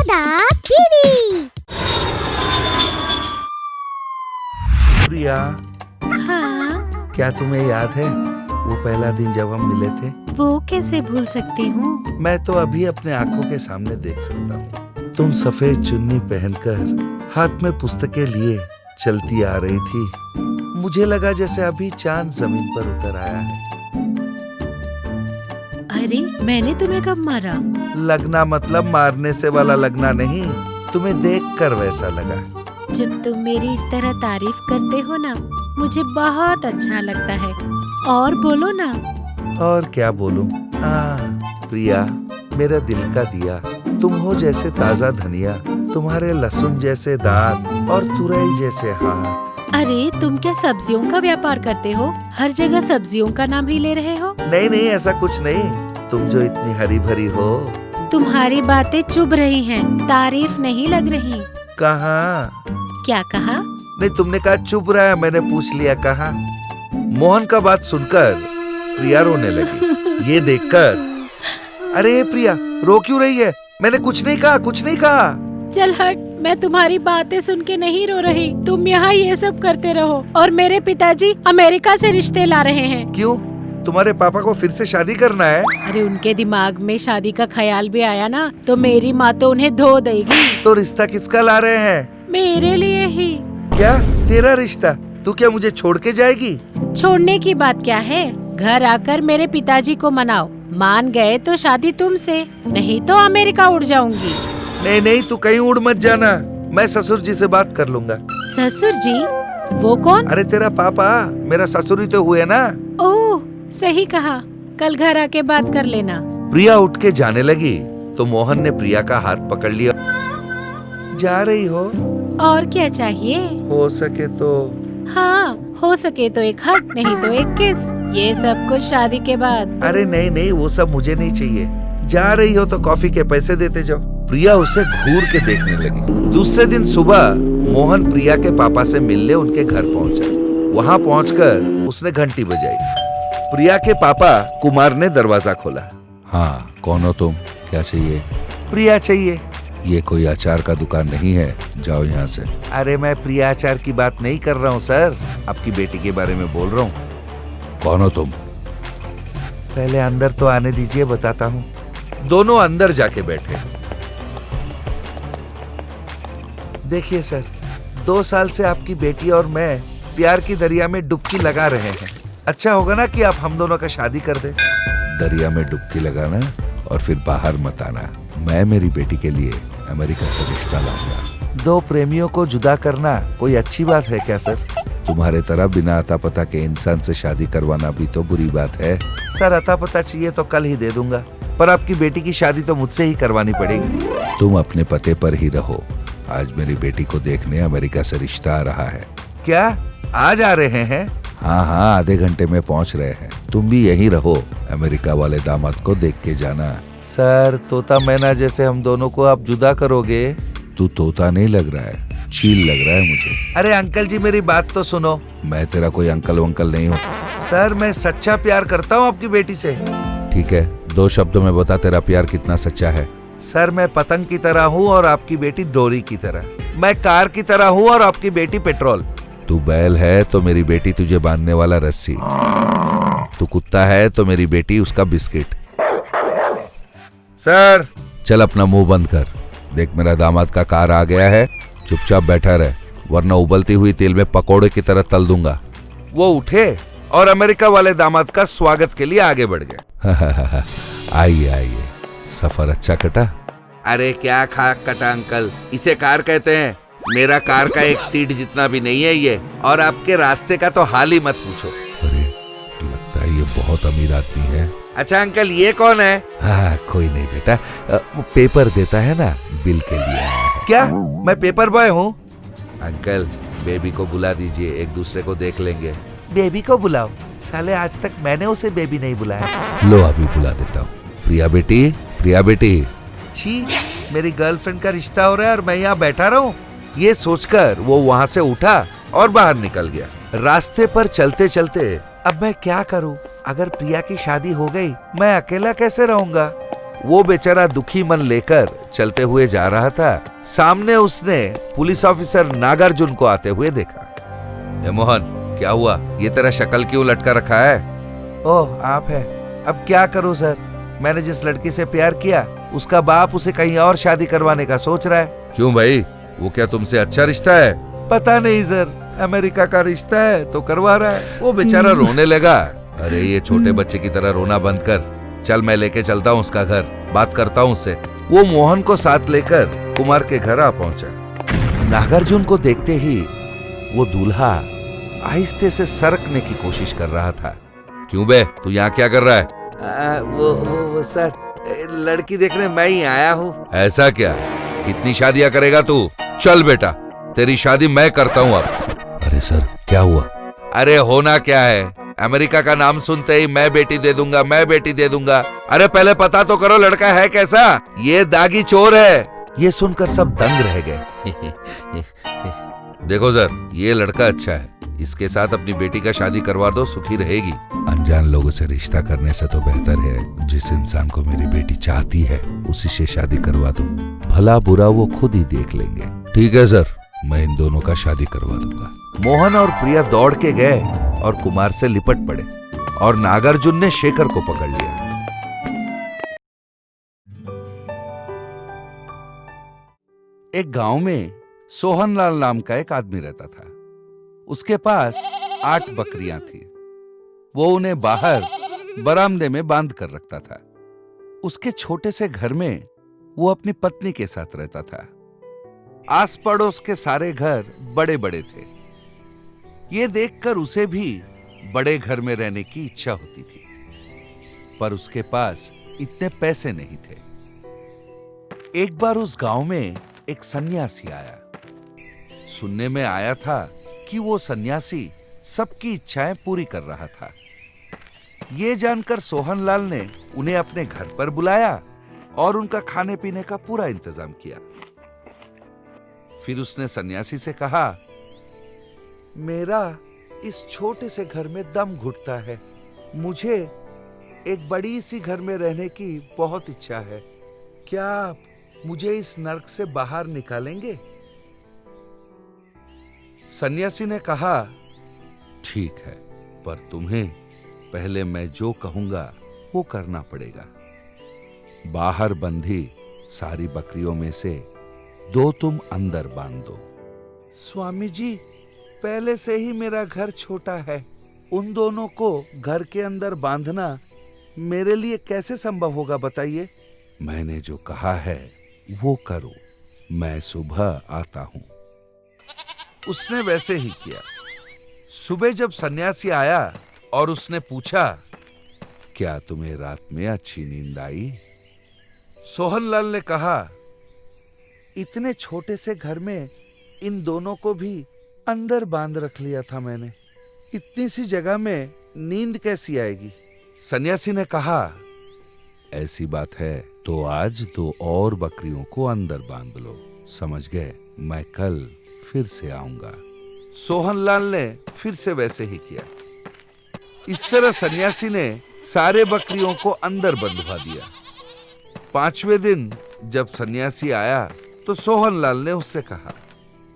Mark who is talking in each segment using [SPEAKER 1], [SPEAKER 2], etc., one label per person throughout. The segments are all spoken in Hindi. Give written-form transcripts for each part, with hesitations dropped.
[SPEAKER 1] गीता टीवी।
[SPEAKER 2] प्रिया,
[SPEAKER 3] हाँ,
[SPEAKER 2] क्या तुम्हें याद है वो पहला दिन जब हम मिले थे?
[SPEAKER 3] वो कैसे भूल सकती हूँ।
[SPEAKER 2] मैं तो अभी अपने आंखों के सामने देख सकता हूँ। तुम सफेद चुन्नी पहनकर हाथ में पुस्तकें लिए चलती आ रही थी। मुझे लगा जैसे अभी चांद जमीन पर उतर आया है।
[SPEAKER 3] अरे, मैंने तुम्हें कब मारा?
[SPEAKER 2] लगना मतलब मारने से वाला लगना नहीं, तुम्हें देखकर वैसा लगा।
[SPEAKER 3] जब तुम मेरी इस तरह तारीफ करते हो ना, मुझे बहुत अच्छा लगता है। और बोलो ना।
[SPEAKER 2] और क्या बोलूं? प्रिया, मेरा दिल का दिया, तुम हो जैसे ताजा धनिया, तुम्हारे लहसुन जैसे दांत और तुरई जैसे हाथ।
[SPEAKER 3] अरे, तुम क्या सब्जियों का व्यापार करते हो? हर जगह सब्जियों का नाम ही ले रहे हो।
[SPEAKER 2] नहीं नहीं, ऐसा कुछ नहीं। तुम जो इतनी हरी भरी हो।
[SPEAKER 3] तुम्हारी बातें चुभ रही हैं, तारीफ नहीं लग रही।
[SPEAKER 2] कहाँ?
[SPEAKER 3] क्या कहा?
[SPEAKER 2] नहीं, तुमने कहा चुप रहा है, मैंने पूछ लिया कहाँ। मोहन का बात सुनकर प्रिया रोने लगी। ये देखकर, अरे प्रिया रो क्यों रही है? मैंने कुछ नहीं कहा, कुछ नहीं कहा।
[SPEAKER 3] चल हट, मैं तुम्हारी बातें सुन के नहीं रो रही। तुम यहाँ ये सब करते रहो और मेरे पिताजी अमेरिका से रिश्ते ला रहे हैं।
[SPEAKER 2] क्यों? तुम्हारे पापा को फिर से शादी करना है?
[SPEAKER 3] अरे, उनके दिमाग में शादी का ख्याल भी आया ना तो मेरी माँ तो उन्हें धो देगी।
[SPEAKER 2] तो रिश्ता किसका ला रहे हैं?
[SPEAKER 3] मेरे लिए ही।
[SPEAKER 2] क्या? तेरा रिश्ता? तू क्या मुझे छोड़ के जाएगी?
[SPEAKER 3] छोड़ने की बात क्या है? घर आकर मेरे पिताजी को मनाओ। मान गए तो शादी तुमसे, नहीं तो अमेरिका उड़ जाऊंगी।
[SPEAKER 2] नहीं नहीं, तू कहीं उड़ मत जाना। मैं ससुर जी से बात कर लूंगा।
[SPEAKER 3] ससुर जी? वो कौन?
[SPEAKER 2] अरे तेरा पापा, मेरा ससुर ही तो हुए ना।
[SPEAKER 3] ओह, सही कहा। कल घर आके बात कर लेना।
[SPEAKER 2] प्रिया उठ के जाने लगी तो मोहन ने प्रिया का हाथ पकड़ लिया। जा रही हो?
[SPEAKER 3] और क्या चाहिए?
[SPEAKER 2] हो सके तो।
[SPEAKER 3] हाँ, हो सके तो एक हग, नहीं तो एक किस। ये सब कुछ शादी के बाद।
[SPEAKER 2] अरे नहीं नहीं, वो सब मुझे नहीं चाहिए। जा रही हो तो कॉफी के पैसे देते जाओ। प्रिया उसे घूर के देखने लगी। दूसरे दिन सुबह मोहन प्रिया के पापा से मिलने उनके घर पहुंचा। वहां पहुंचकर उसने घंटी बजाई। प्रिया के पापा कुमार ने दरवाजा खोला।
[SPEAKER 4] हाँ, कौन हो तुम? क्या चाहिए?
[SPEAKER 2] प्रिया चाहिए।
[SPEAKER 4] ये कोई अचार का दुकान नहीं है, जाओ यहाँ से।
[SPEAKER 2] अरे मैं प्रिया अचार की बात नहीं कर रहा हूँ सर, आपकी बेटी के बारे में बोल रहा हूँ।
[SPEAKER 4] कौन हो तुम?
[SPEAKER 2] पहले अंदर तो आने दीजिए, बताता हूँ। दोनों अंदर जाके बैठे। देखिए सर, 2 साल से आपकी बेटी और मैं प्यार की दरिया में डुबकी लगा रहे हैं। अच्छा होगा ना कि आप हम दोनों का शादी कर दें।
[SPEAKER 4] दरिया में डुबकी लगाना और फिर बाहर मत आना। मैं मेरी बेटी के लिए अमेरिका से रिश्ता लाऊंगा।
[SPEAKER 2] 2 प्रेमियों को जुदा करना कोई अच्छी बात है क्या सर?
[SPEAKER 4] तुम्हारे तरह बिना अता पता के इंसान से शादी करवाना भी तो बुरी बात है।
[SPEAKER 2] सर अता पता चाहिए तो कल ही दे दूंगा, पर आपकी बेटी की शादी तो मुझसे ही करवानी पड़ेगी।
[SPEAKER 4] तुम अपने पते पर ही रहो। आज मेरी बेटी को देखने अमेरिका से रिश्ता आ रहा है।
[SPEAKER 2] क्या आज आ रहे हैं?
[SPEAKER 4] हाँ हाँ, आधे घंटे में पहुँच रहे हैं। तुम भी यहीं रहो, अमेरिका वाले दामाद को देख के जाना।
[SPEAKER 2] सर तोता मैना जैसे हम दोनों को आप जुदा करोगे?
[SPEAKER 4] तू तोता नहीं लग रहा है, चील लग रहा है मुझे।
[SPEAKER 2] अरे अंकल जी, मेरी बात तो सुनो।
[SPEAKER 4] मैं तेरा कोई अंकल वंकल नहीं हूँ।
[SPEAKER 2] सर मैं सच्चा प्यार करता हूँ आपकी बेटी से।
[SPEAKER 4] ठीक है, 2 शब्दों में बता तेरा प्यार कितना सच्चा है।
[SPEAKER 2] सर मैं पतंग की तरह हूँ और आपकी बेटी डोरी की तरह। मैं कार की तरह हूँ और आपकी बेटी पेट्रोल।
[SPEAKER 4] तू बैल है तो मेरी बेटी तुझे बांधने वाला रस्सी। तू कुत्ता है तो मेरी बेटी उसका बिस्किट।
[SPEAKER 2] सर
[SPEAKER 4] चल अपना मुंह बंद कर। देख, मेरा दामाद का कार आ गया है, चुपचाप बैठा रहे, वरना उबलती हुई तेल में पकोड़े की तरह तल दूंगा।
[SPEAKER 2] वो उठे और अमेरिका वाले दामाद का स्वागत के लिए आगे बढ़ गए।
[SPEAKER 4] आइए आइए, सफर अच्छा कटा?
[SPEAKER 2] अरे क्या खाक कटा अंकल, इसे कार कहते हैं। मेरा कार का एक सीट जितना भी नहीं है ये, और आपके रास्ते का तो हाल ही मत पूछो।
[SPEAKER 4] अरे, लगता है ये बहुत अमीर आदमी है।
[SPEAKER 2] अच्छा अंकल, ये कौन है?
[SPEAKER 4] हाँ, कोई नहीं बेटा, पेपर देता है ना, बिल के लिए आया है।
[SPEAKER 2] क्या मैं पेपर बॉय हूँ? अंकल बेबी को बुला दीजिए, एक दूसरे को देख लेंगे। बेबी को बुलाओ? साले आज तक मैंने उसे बेबी नहीं बुलाया।
[SPEAKER 4] लो अभी बुला देता हूँ। प्रिया बेटी, प्रिया बेटी।
[SPEAKER 2] छी, मेरी गर्लफ्रेंड का रिश्ता हो रहा है और मैं यहाँ बैठा रहूं? ये सोचकर वो वहाँ से उठा और बाहर निकल गया। रास्ते पर चलते चलते अब मैं क्या करूं? अगर प्रिया की शादी हो गई, मैं अकेला कैसे रहूंगा? वो बेचारा दुखी मन लेकर चलते हुए जा रहा था। सामने उसने पुलिस ऑफिसर नागार्जुन को आते हुए देखा। ए मोहन, क्या हुआ? ये तेरा शक्ल क्यों लटका रखा है? ओह, आप है। अब क्या करूं सर, मैंने जिस लड़की से प्यार किया उसका बाप उसे कहीं और शादी करवाने का सोच रहा है। क्यों भाई, वो क्या तुमसे अच्छा रिश्ता है? पता नहीं सर, अमेरिका का रिश्ता है तो करवा रहा है। वो बेचारा रोने लगा। अरे ये छोटे बच्चे की तरह रोना बंद कर, चल मैं लेके चलता हूँ उसका घर, बात करता हूँ उससे। वो मोहन को साथ लेकर कुमार के घर आ पहुंचा। नागार्जुन को देखते ही वो दूल्हा आहिस्ते से सरकने की कोशिश कर रहा था। क्यों बे, तू यहाँ क्या कर रहा है? वो सर, लड़की देखने मैं ही आया हूँ। ऐसा क्या? कितनी शादियां करेगा तू? चल बेटा, तेरी शादी मैं करता हूँ अब। अरे सर, क्या हुआ? अरे होना क्या है, अमेरिका का नाम सुनते ही मैं बेटी दे दूंगा, मैं बेटी दे दूंगा। अरे पहले पता तो करो लड़का है कैसा? ये दागी चोर है। ये सुनकर सब दंग रह गए। देखो सर, ये लड़का अच्छा है, इसके साथ अपनी बेटी का शादी करवा दो, सुखी रहेगी। अनजान लोगों से रिश्ता करने से तो बेहतर है जिस इंसान को मेरी बेटी चाहती है उसी से शादी करवा दो, भला बुरा वो खुद ही देख लेंगे। ठीक है सर, मैं इन दोनों का शादी करवा दूंगा। मोहन और प्रिया दौड़ के गए और कुमार से लिपट पड़े और नागार्जुन ने शेखर को पकड़ लिया। एक गांव में सोहनलाल नाम का एक आदमी रहता था। उसके पास 8 बकरियां थी। वो उन्हें बाहर बरामदे में बांध कर रखता था। उसके छोटे से घर में वो अपनी पत्नी के साथ रहता था। आस पड़ोस के सारे घर बड़े बड़े थे। ये देखकर उसे भी बड़े घर में रहने की इच्छा होती थी, पर उसके पास इतने पैसे नहीं थे। एक बार उस गांव में एक सन्यासी आया। सुनने में आया था कि वो सन्यासी सबकी इच्छाएं पूरी कर रहा था। ये जानकर सोहनलाल ने उन्हें अपने घर पर बुलाया और उनका खाने पीने का पूरा इंतजाम किया। फिर उसने सन्यासी से कहा, मेरा इस छोटे से घर में दम घुटता है। मुझे एक बड़ी सी घर में रहने की बहुत इच्छा है। क्या आप मुझे इस नर्क से बाहर निकालेंगे? सन्यासी ने कहा, ठीक है, पर तुम्हें पहले मैं जो कहूंगा वो करना पड़ेगा। बाहर बंधी सारी बकरियों में से 2 तुम अंदर बांध दो। स्वामी जी, पहले से ही मेरा घर छोटा है, उन दोनों को घर के अंदर बांधना मेरे लिए कैसे संभव होगा बताइए? मैंने जो कहा है वो करो, मैं सुबह आता हूं। उसने वैसे ही किया। सुबह जब सन्यासी आया और उसने पूछा, क्या तुम्हें रात में अच्छी नींद आई? सोहनलाल ने कहा, इतने छोटे से घर में इन दोनों को भी अंदर बांध रख लिया था मैंने। इतनी सी जगह में नींद कैसी आएगी? सन्यासी ने कहा, ऐसी बात है तो आज 2 और बकरियों को अंदर बांध लो, समझ गए? मैं कल फिर से आऊंगा। सोहनलाल ने फिर से वैसे ही किया। इस तरह सन्यासी ने सारे बकरियों को अंदर बंधवा दिया। 5वें दिन जब सन्यासी आया तो सोहनलाल ने उससे कहा,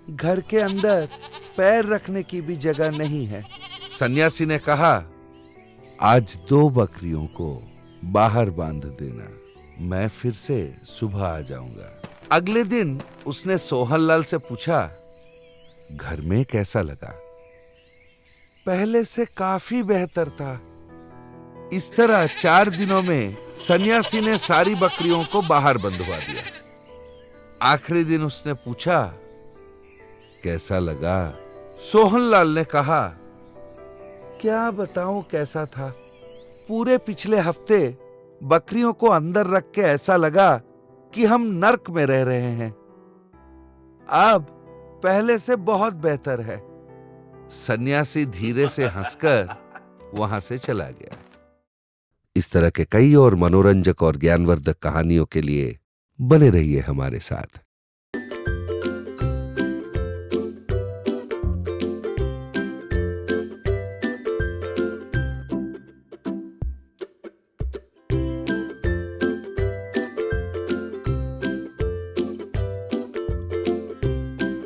[SPEAKER 2] घर के अंदर पैर रखने की भी जगह नहीं है। सन्यासी ने कहा, आज 2 बकरियों को बाहर बांध देना, मैं फिर से सुबह आ जाऊंगा। अगले दिन उसने सोहनलाल से पूछा, घर में कैसा लगा? पहले से काफी बेहतर था। इस तरह 4 दिनों में सन्यासी ने सारी बकरियों को बाहर बंधवा दिया। आखिरी दिन उसने पूछा, कैसा लगा? सोहनलाल ने कहा, क्या बताऊं कैसा था। पूरे पिछले हफ्ते बकरियों को अंदर रख के ऐसा लगा कि हम नर्क में रह रहे हैं। अब पहले से बहुत बेहतर है। सन्यासी धीरे से हंसकर वहां से चला गया। इस तरह के कई और मनोरंजक और ज्ञानवर्धक कहानियों के लिए बने रहिए हमारे साथ।